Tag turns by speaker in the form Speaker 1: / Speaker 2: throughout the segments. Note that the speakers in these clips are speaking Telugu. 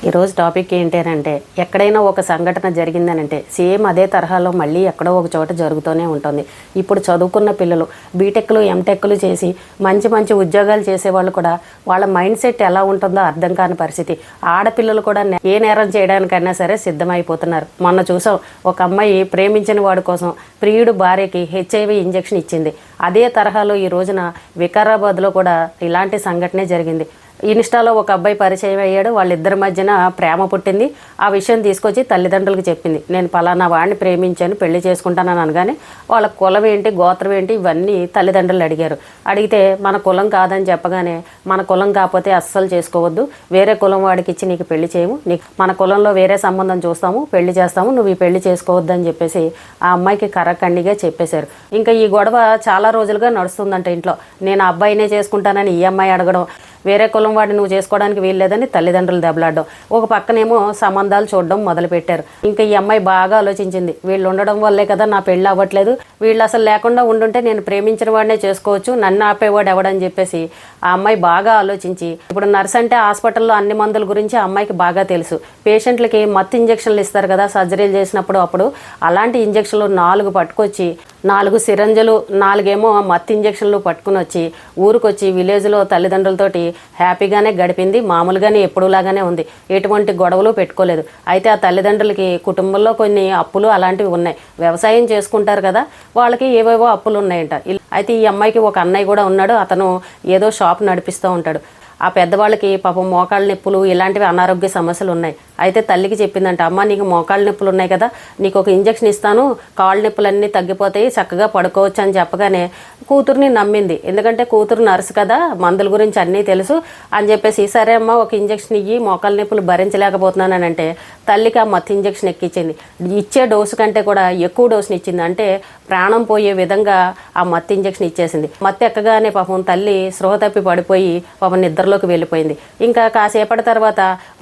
Speaker 1: ఈరోజు టాపిక్ ఏంటి అంటే ఎక్కడైనా ఒక సంఘటన జరిగిందనంటే సేమ్ అదే తరహాలో మళ్ళీ ఎక్కడో ఒక చోట జరుగుతూనే ఉంటుంది. ఇప్పుడు చదువుకున్న పిల్లలు బీటెక్లు ఎంటెక్లు చేసి మంచి మంచి ఉద్యోగాలు చేసేవాళ్ళు కూడా వాళ్ళ మైండ్ సెట్ ఎలా ఉంటుందో అర్థం కాని పరిస్థితి. ఆడపిల్లలు కూడా ఏ నేరం చేయడానికైనా సరే సిద్ధమైపోతున్నారు. మొన్న చూసాం, ఒక అమ్మాయి ప్రేమించిన వాడి కోసం ప్రియుడు భార్యకి HIV ఇంజెక్షన్ ఇచ్చింది. అదే తరహాలో ఈ రోజున వికారాబాద్లో కూడా ఇలాంటి సంఘటనే జరిగింది. ఇన్స్టాలో ఒక అబ్బాయి పరిచయం అయ్యాడు. వాళ్ళిద్దరి మధ్యన ప్రేమ పుట్టింది. ఆ విషయం తీసుకొచ్చి తల్లిదండ్రులకు చెప్పింది. నేను పలానా వాడిని ప్రేమించాను, పెళ్లి చేసుకుంటానని అనగానే వాళ్ళ కులం ఏంటి, గోత్రం ఏంటి, ఇవన్నీ తల్లిదండ్రులు అడిగారు. అడిగితే మన కులం కాదని చెప్పగానే, మన కులం కాకపోతే అస్సలు చేసుకోవద్దు, వేరే కులం వాడికి ఇచ్చి నీకు పెళ్లి చేయము, నీకు మన కులంలో వేరే సంబంధం చూస్తాము, పెళ్లి చేస్తాము, నువ్వు ఈ పెళ్లి చేసుకోవద్దు అని చెప్పేసి ఆ అమ్మాయికి కరకండిగా చెప్పేశారు. ఇంకా ఈ గొడవ చాలా రోజులుగా నడుస్తుందంట ఇంట్లో. నేను ఆ అబ్బాయినే చేసుకుంటానని ఈ అమ్మాయి అడగడం, వేరే కులం వాడిని నువ్వు చేసుకోవడానికి వీల్లేదని తల్లిదండ్రులు దెబ్బలాడడం, ఒక పక్కనేమో సంబంధాలు చూడడం మొదలుపెట్టారు. ఇంకా ఈ అమ్మాయి బాగా ఆలోచించింది, వీళ్ళు ఉండడం వల్లే కదా నా పెళ్ళి అవ్వట్లేదు, వీళ్ళు అసలు లేకుండా ఉండుంటే నేను ప్రేమించిన వాడినే చేసుకోవచ్చు, నన్ను ఆపేవాడు ఎవడని చెప్పేసి ఆ అమ్మాయి బాగా ఆలోచించి, ఇప్పుడు నర్స్ అంటే హాస్పిటల్లో అన్ని మందుల గురించి ఆ అమ్మాయికి బాగా తెలుసు. పేషెంట్లకి మత్తు ఇంజక్షన్లు ఇస్తారు కదా సర్జరీలు చేసినప్పుడు, అప్పుడు అలాంటి ఇంజక్షన్లు 4 పట్టుకొచ్చి 4 సిరంజులు 4 మత్తు ఇంజక్షన్లు పట్టుకుని వచ్చి ఊరికొచ్చి విలేజ్లో తల్లిదండ్రులతోటి హ్యాపీగానే గడిపింది. మామూలుగానే ఎప్పుడులాగానే ఉంది, ఎటువంటి గొడవలు పెట్టుకోలేదు. అయితే ఆ తల్లిదండ్రులకి కుటుంబంలో కొన్ని అప్పులు అలాంటివి ఉన్నాయి. వ్యవసాయం చేసుకుంటారు కదా, వాళ్ళకి ఏవేవో అప్పులు ఉన్నాయంట. అయితే ఈ అమ్మాయికి ఒక అన్నయ్య కూడా ఉన్నాడు. అతను ఏదో షాప్ నడిపిస్తూ ఉంటాడు. ఆ పెద్దవాళ్ళకి పాపం మోకాళ్ళ నొప్పులు ఇలాంటివి అనారోగ్య సమస్యలు ఉన్నాయి. అయితే తల్లికి చెప్పిందంట, అమ్మ నీకు మోకాళ్ళ నొప్పులు ఉన్నాయి కదా, నీకు ఒక ఇంజక్షన్ ఇస్తాను, కాళ్ళ నొప్పులన్నీ తగ్గిపోతాయి, చక్కగా పడుకోవచ్చు అని చెప్పగానే కూతుర్ని నమ్మింది. ఎందుకంటే కూతురు నర్సు కదా, మందుల గురించి అన్నీ తెలుసు అని చెప్పేసి, సరే అమ్మ ఒక ఇంజక్షన్ ఇయ్యి, మోకాళ్ళ నొప్పులు భరించలేకపోతున్నాను అంటే తల్లికి ఆ మత్తు ఇంజక్షన్ ఎక్కించింది. ఇచ్చే డోసు కంటే కూడా ఎక్కువ డోసుని ఇచ్చింది. అంటే ప్రాణం పోయే విధంగా ఆ మత్తు ఇంజక్షన్ ఇచ్చేసింది. మత్తు ఎక్కగానే పాపం తల్లి స్పృహ తప్పి పడిపోయి పాపం నిద్రలోకి వెళ్ళిపోయింది. ఇంకా కాసేపటి తర్వాత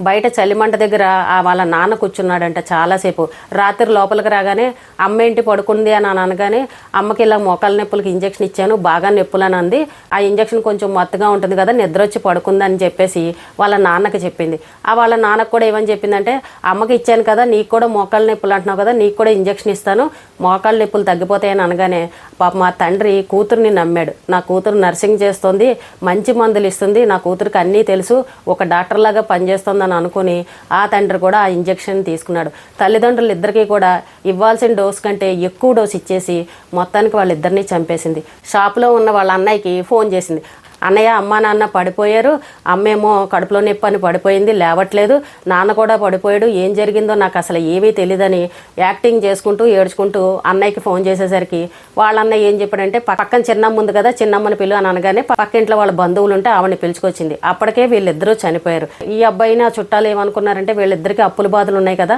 Speaker 1: బయట చలిమంట దగ్గర వాళ్ళ నాన్న కూర్చున్నాడంట చాలాసేపు. రాత్రి లోపలికి రాగానే అమ్మ ఏంటి పడుకుంది అని అనగానే, అమ్మకి ఇలా మోకాళ్ళ నొప్పులకి ఇంజక్షన్ ఇచ్చాను, బాగా నొప్పులని అంది, ఆ ఇంజక్షన్ కొంచెం మత్తుగా ఉంటుంది కదా, నిద్ర వచ్చి పడుకుందని చెప్పేసి వాళ్ళ నాన్నకి చెప్పింది. వాళ్ళ నాన్నకు కూడా ఏమని చెప్పిందంటే, అమ్మకి ఇచ్చాను కదా, నీకు కూడా మోకాళ్ళ నొప్పులు అంటున్నావు కదా, నీకు కూడా ఇంజక్షన్ ఇస్తాను, మోకాళ్ళ నొప్పులు తగ్గిపోతాయని అనగానే పాప మా తండ్రి కూతుర్ని నమ్మాడు. నా కూతురు నర్సింగ్ చేస్తుంది, మంచి మందులు ఇస్తుంది, నా కూతురికి అన్నీ తెలుసు, ఒక డాక్టర్ లాగా పనిచేస్తుందని అనుకుని ఆ తండ్రి కూడా ఆ ఇంజక్షన్ తీసుకున్నాడు. తల్లిదండ్రులు ఇద్దరికీ కూడా ఇవ్వాల్సిన డోస్ కంటే ఎక్కువ డోస్ ఇచ్చేసి మొత్తానికి వాళ్ళిద్దరినీ చంపేసింది. షాప్లో ఉన్న వాళ్ళ అన్నయ్యకి ఫోన్ చేసింది. అన్నయ్య అమ్మ నాన్న పడిపోయారు, అమ్మేమో కడుపులో నొప్పి అని పడిపోయింది, లేవట్లేదు, నాన్న కూడా పడిపోయాడు, ఏం జరిగిందో నాకు అసలు ఏమీ తెలియదని యాక్టింగ్ చేసుకుంటూ ఏడ్చుకుంటూ అన్నయ్యకి ఫోన్ చేసేసరికి వాళ్ళ అన్నయ్య ఏం చెప్పాడంటే, పక్కన చిన్నమ్మ ఉంది కదా, చిన్నమ్మని పిలు అని అనగానే పక్కింట్లో వాళ్ళ బంధువులు ఉంటే ఆవిడని పిలుచుకొచ్చింది. అప్పటికే వీళ్ళిద్దరూ చనిపోయారు. ఈ అబ్బాయిని ఆ చుట్టాలు ఏమనుకున్నారంటే, వీళ్ళిద్దరికి అప్పుల బాధలు ఉన్నాయి కదా,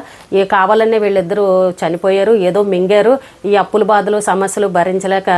Speaker 1: కావాలనే వీళ్ళిద్దరూ చనిపోయారు, ఏదో మింగారు, ఈ అప్పుల బాధలు సమస్యలు భరించలేక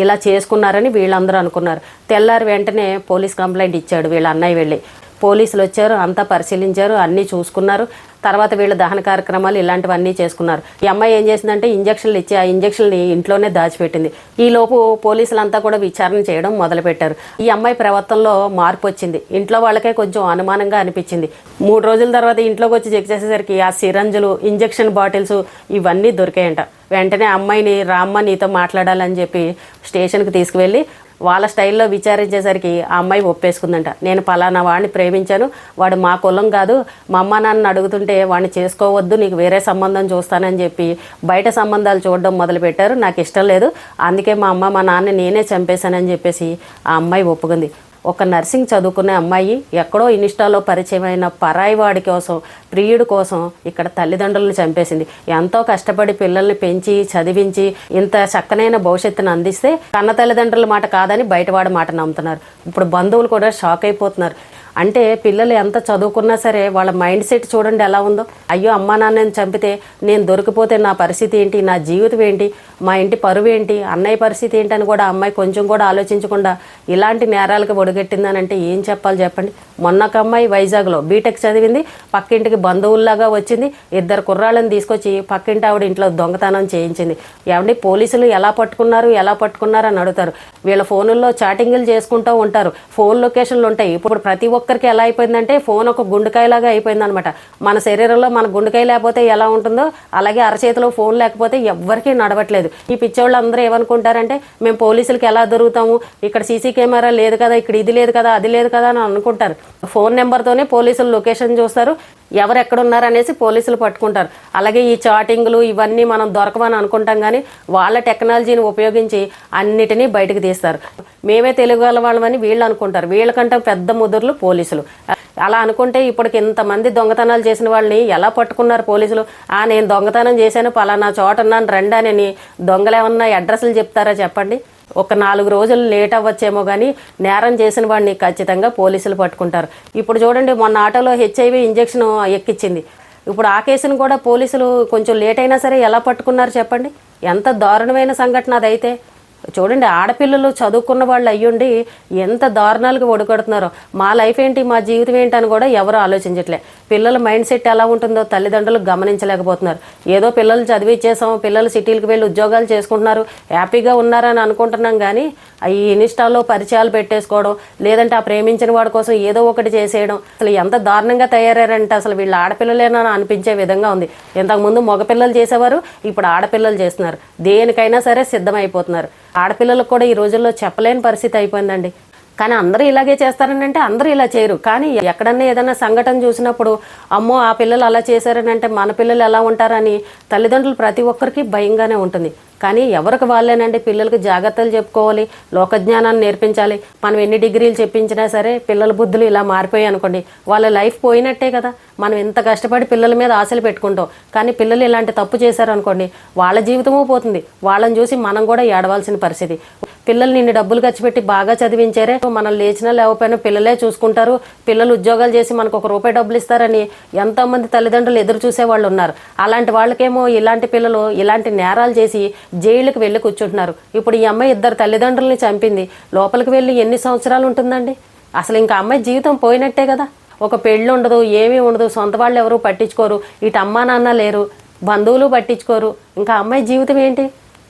Speaker 1: ఇలా చేసుకున్నారని వీళ్ళందరూ అనుకున్నారు. తెల్లారి వెంటనే పోలీస్ కంప్లైంట్ ఇచ్చాడు వీళ్ళ అన్నయ్య. వెళ్ళి పోలీసులు వచ్చారు, అంతా పరిశీలించారు, అన్నీ చూసుకున్నారు. తర్వాత వీళ్ళు దహన కార్యక్రమాలు ఇలాంటివన్నీ చేసుకున్నారు. ఈ అమ్మాయి ఏం చేసిందంటే ఇంజక్షన్లు ఇచ్చి ఆ ఇంజక్షన్ని ఇంట్లోనే దాచిపెట్టింది. ఈలోపు పోలీసులంతా కూడా విచారణ చేయడం మొదలుపెట్టారు. ఈ అమ్మాయి ప్రవర్తనలో మార్పు వచ్చింది. ఇంట్లో వాళ్ళకే కొంచెం అనుమానంగా అనిపించింది. 3 రోజుల తర్వాత ఇంట్లోకి వచ్చి చెక్ చేసేసరికి ఆ సిరంజులు, ఇంజక్షన్ బాటిల్స్ ఇవన్నీ దొరికాయంట. వెంటనే అమ్మాయిని రామ్మ నీతో మాట్లాడాలని చెప్పి స్టేషన్కి తీసుకువెళ్ళి వాళ్ళ స్టైల్లో విచారించేసరికి ఆ అమ్మాయి ఒప్పేసుకుందంట. నేను పలానా వాడిని ప్రేమించాను, వాడు మా కులం కాదు, మా అమ్మ నాన్న అడుగుతుంటే వాడిని చేసుకోవద్దు, నీకు వేరే సంబంధం చూస్తానని చెప్పి బయట సంబంధాలు చూడడం మొదలుపెట్టారు. నాకు ఇష్టం లేదు, అందుకే మా అమ్మ మా నాన్న నేనే చంపేశానని చెప్పేసి ఆ అమ్మాయి ఒప్పుకుంది. ఒక నర్సింగ్ చదువుకునే అమ్మాయి ఎక్కడో ఇన్స్టాలో పరిచయమైన పరాయి వాడి కోసం, ప్రియుడి కోసం ఇక్కడ తల్లిదండ్రులను చంపేసింది. ఎంతో కష్టపడి పిల్లల్ని పెంచి చదివించి ఇంత చక్కనైన భవిష్యత్తును అందిస్తే కన్న తల్లిదండ్రుల మాట కాదని బయటవాడి మాట నమ్ముతున్నారు. ఇప్పుడు బంధువులు కూడా షాక్ అయిపోతున్నారు. అంటే పిల్లలు ఎంత చదువుకున్నా సరే వాళ్ళ మైండ్ సెట్ చూడండి ఎలా ఉందో. అయ్యో అమ్మా నాన్నని చంపితే నేను దొరికిపోతే నా పరిస్థితి ఏంటి, నా జీవితం ఏంటి, మా ఇంటి పరువు ఏంటి, అన్నయ్య పరిస్థితి ఏంటి అని కూడా అమ్మాయి కొంచెం కూడా ఆలోచించకుండా ఇలాంటి నేరాలకు ఒడిగట్టిందనంటే ఏం చెప్పాలి చెప్పండి. మొన్న ఒక అమ్మాయి వైజాగ్లో బీటెక్ చదివింది, పక్కింటికి బంధువుల్లాగా వచ్చింది, 2 కుర్రాళ్ళని తీసుకొచ్చి పక్కింటి ఆవిడ ఇంట్లో దొంగతనం చేయించింది. ఏమండి పోలీసులు ఎలా పట్టుకున్నారు అని అడుగుతారు. వీళ్ళ ఫోనుల్లో చాటింగ్లు చేసుకుంటూ ఉంటారు, ఫోన్ లొకేషన్లు ఉంటాయి. ఇప్పుడు ప్రతి ఒక్క ఒక్కరికి ఎలా అయిపోయిందంటే ఫోన్ ఒక గుండెకాయలాగా అయిపోయింది అనమాట. మన శరీరంలో మన గుండెకాయ లేకపోతే ఎలా ఉంటుందో అలాగే అరచేతిలో ఫోన్ లేకపోతే ఎవ్వరికీ నడవట్లేదు. ఈ పిచ్చోళ్ళు అందరూ ఏమనుకుంటారంటే మేము పోలీసులకి ఎలా దొరుకుతాము, ఇక్కడ సీసీ కెమెరా లేదు కదా, ఇక్కడ ఇది లేదు కదా, అది లేదు కదా అని అనుకుంటారు. ఫోన్ నెంబర్తోనే పోలీసులు లొకేషన్ చూస్తారు, ఎవరు ఎక్కడున్నారు అనేసి పోలీసులు పట్టుకుంటారు. అలాగే ఈ చాటింగ్లు ఇవన్నీ మనం దొరకవని అనుకుంటాం, కానీ వాళ్ళ టెక్నాలజీని ఉపయోగించి అన్నిటినీ బయటకు తీస్తారు. మేమే తెలుగు వాళ్ళమని వీళ్ళు అనుకుంటారు. వీళ్ళకంటే పెద్ద ముదురులు పోలీసులు. అలా అనుకుంటే ఇప్పటికి ఇంతమంది దొంగతనాలు చేసిన వాళ్ళని ఎలా పట్టుకున్నారు పోలీసులు? నేను దొంగతనం చేశాను, పలానా చోట ఉన్నాను రండి అని దొంగలు ఏమన్నా అడ్రస్లు చెప్తారా చెప్పండి? ఒక 4 రోజులు లేట్ అవ్వచ్చేమో కానీ నేరం చేసిన వాడిని ఖచ్చితంగా పోలీసులు పట్టుకుంటారు. ఇప్పుడు చూడండి, మొన్న ఆటోలో HIV ఇంజెక్షన్ ఎక్కించింది. ఇప్పుడు ఆ కేసును కూడా పోలీసులు కొంచెం లేట్ అయినా సరే ఎలా పట్టుకున్నారు చెప్పండి? ఎంత దారుణమైన సంఘటన అదైతే. చూడండి, ఆడపిల్లలు చదువుకున్న వాళ్ళు అయ్యుండి ఎంత దారుణాలకు ఒడిగడుతున్నారో. మా లైఫ్ ఏంటి, మా జీవితం ఏంటి అని కూడా ఎవరు ఆలోచించట్లే. పిల్లల మైండ్ సెట్ ఎలా ఉంటుందో తల్లిదండ్రులు గమనించలేకపోతున్నారు. ఏదో పిల్లలు చదివిచ్చేసాం, పిల్లలు సిటీలకు వెళ్ళి ఉద్యోగాలు చేసుకుంటున్నారు, హ్యాపీగా ఉన్నారని అనుకుంటున్నాం, కానీ ఈ ఇన్స్టాలో పరిచయాలు పెట్టేసుకోవడం, లేదంటే ఆ ప్రేమించిన వాడి కోసం ఏదో ఒకటి చేసేయడం, అసలు ఎంత దారుణంగా తయారారంటే అసలు వీళ్ళు ఆడపిల్లలేనని అనిపించే విధంగా ఉంది. ఇంతకుముందు మగపిల్లలు చేసేవారు, ఇప్పుడు ఆడపిల్లలు చేస్తున్నారు. దేనికైనా సరే సిద్ధమైపోతున్నారు. ఆడపిల్లలకు కూడా ఈ రోజుల్లో చెప్పలేని పరిస్థితి అయిపోయిందండి. కానీ అందరూ ఇలాగే చేస్తారని అంటే అందరూ ఇలా చేయరు. కానీ ఎక్కడన్నా ఏదైనా సంఘటన చూసినప్పుడు అమ్మో ఆ పిల్లలు అలా చేశారని అంటే మన పిల్లలు ఎలా ఉంటారని తల్లిదండ్రులు ప్రతి ఒక్కరికి భయంగానే ఉంటుంది. కానీ ఎవరికి వాళ్ళేనండి పిల్లలకి జాగ్రత్తలు చెప్పుకోవాలి, లోకజ్ఞానాన్ని నేర్పించాలి. మనం ఎన్ని డిగ్రీలు చెప్పించినా సరే పిల్లల బుద్ధులు ఇలా మారిపోయాయి అనుకోండి, వాళ్ళ లైఫ్ పోయినట్టే కదా. మనం ఎంత కష్టపడి పిల్లల మీద ఆశలు పెట్టుకుంటాం, కానీ పిల్లలు ఇలాంటి తప్పు చేశారనుకోండి వాళ్ళ జీవితమూ పోతుంది. వాళ్ళని చూసి మనం కూడా ఏడవలసిన పరిస్థితి. పిల్లలు నిన్ను డబ్బులు ఖర్చు పెట్టి బాగా చదివించారే, మనం లేచినా లేకపోయినా పిల్లలే చూసుకుంటారు, పిల్లలు ఉద్యోగాలు చేసి మనకు ₹1 డబ్బులు ఇస్తారని ఎంతోమంది తల్లిదండ్రులు ఎదురు చూసే వాళ్ళు ఉన్నారు. అలాంటి వాళ్ళకేమో ఇలాంటి పిల్లలు ఇలాంటి నేరాలు చేసి జైలుకి వెళ్ళి కూర్చుంటున్నారు. ఇప్పుడు ఈ అమ్మాయి 2 తల్లిదండ్రుల్ని చంపింది, లోపలికి వెళ్ళి ఎన్ని సంవత్సరాలు ఉంటుందండి? అసలు ఇంకా అమ్మాయి జీవితం పోయినట్టే కదా. ఒక పెళ్ళి ఉండదు, ఏమీ ఉండదు, సొంత వాళ్ళు ఎవరు పట్టించుకోరు, ఇటు అమ్మా నాన్న లేరు, బంధువులు పట్టించుకోరు. ఇంకా అమ్మాయి జీవితం ఏంటి?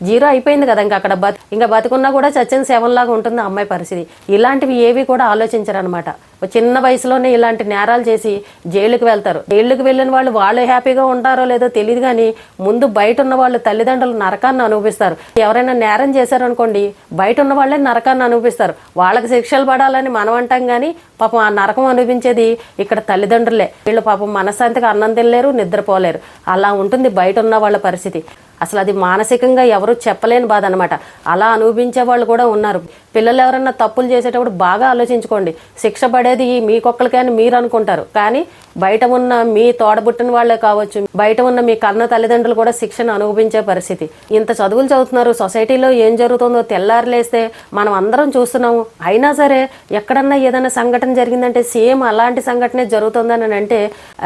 Speaker 1: జీరో అయిపోయింది కదా. ఇంకా అక్కడ ఇంకా బతుకున్నా కూడా చచ్చిన శవంలాగా ఉంటుంది ఆ అమ్మాయి పరిస్థితి. ఇలాంటివి ఏవి కూడా ఆలోచించరనమాట. చిన్న వయసులోనే ఇలాంటి నేరాలు చేసి జైలుకి వెళ్తారు. జైలుకి వెళ్ళిన వాళ్ళు హ్యాపీగా ఉంటారో లేదో తెలియదు, కానీ ముందు బయట ఉన్న వాళ్ళు తల్లిదండ్రులు నరకాన్ని అనుభవిస్తారు. ఎవరైనా నేరం చేశారనుకోండి బయట ఉన్న వాళ్ళే నరకాన్ని అనుభవిస్తారు. వాళ్ళకి శిక్షలు పడాలని మనం అంటాం, కానీ పాపం ఆ నరకం అనుభవించేది ఇక్కడ తల్లిదండ్రులే. వీళ్ళు పాపం మనశ్శాంతిగా అన్నం తినలేరు, నిద్రపోలేరు. అలా ఉంటుంది బయట ఉన్న వాళ్ళ పరిస్థితి. అసలు అది మానసికంగా ఎవరు చెప్పలేని బాధ అనమాట. అలా అనుభవించే వాళ్ళు కూడా ఉన్నారు. పిల్లలు ఎవరన్నా తప్పులు చేసేటప్పుడు బాగా ఆలోచించుకోండి. శిక్ష పడేది మీకొక్కరికే అని మీరు అనుకుంటారు, కానీ బయట ఉన్న మీ తోడబుట్టిన వాళ్ళే కావచ్చు, బయట ఉన్న మీ కన్న తల్లిదండ్రులు కూడా శిక్షను అనుభవించే పరిస్థితి. ఇంత చదువులు చదువుతున్నారు, సొసైటీలో ఏం జరుగుతుందో తెల్లారులేస్తే మనం అందరం చూస్తున్నాము. అయినా సరే ఎక్కడన్నా ఏదైనా సంఘటన జరిగిందంటే సేమ్ అలాంటి సంఘటనే జరుగుతుందని అంటే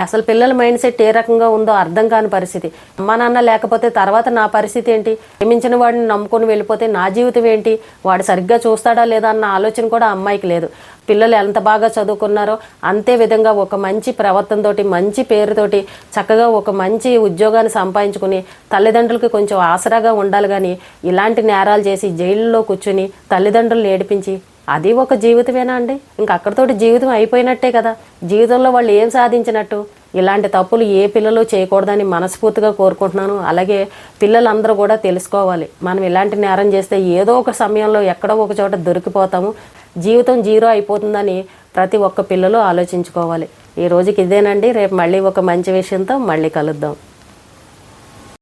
Speaker 1: అసలు పిల్లల మైండ్ సెట్ ఏ రకంగా ఉందో అర్థం కాని పరిస్థితి. అమ్మా నాన్న లేకపోతే తర్వాత నా పరిస్థితి ఏంటి? ప్రేమించిన వాడిని నమ్ముకొని వెళ్ళిపోతే నా జీవితం ఏంటి? వాడు సరిగ్గా చూస్తాడా లేదా అన్న ఆలోచన కూడా అమ్మాయికి లేదు. పిల్లలు ఎంత బాగా చదువుకున్నారో అంతే విధంగా ఒక మంచి ప్రవర్తనతోటి, మంచి పేరుతోటి చక్కగా ఒక మంచి ఉద్యోగాన్ని సంపాదించుకుని తల్లిదండ్రులకి కొంచెం ఆసరాగా ఉండాలి. కానీ ఇలాంటి నేరాలు చేసి జైల్లో కూర్చుని తల్లిదండ్రులను ఏడిపించి అది ఒక జీవితమేనా అండి? ఇంకా అక్కడితోటి జీవితం అయిపోయినట్టే కదా. జీవితంలో వాళ్ళు ఏం సాధించినట్టు? ఇలాంటి తప్పులు ఏ పిల్లలు చేయకూడదని మనస్ఫూర్తిగా కోరుకుంటున్నాను. అలాగే పిల్లలందరూ కూడా తెలుసుకోవాలి, మనం ఇలాంటి నేరం చేస్తే ఏదో ఒక సమయంలో ఎక్కడో ఒక చోట దొరికిపోతాము, జీవితం జీరో అయిపోతుందని ప్రతి ఒక్క పిల్లలు ఆలోచించుకోవాలి. ఈ రోజుకి ఇదేనండి. రేపు మళ్ళీ ఒక మంచి విషయంతో మళ్ళీ కలుద్దాం.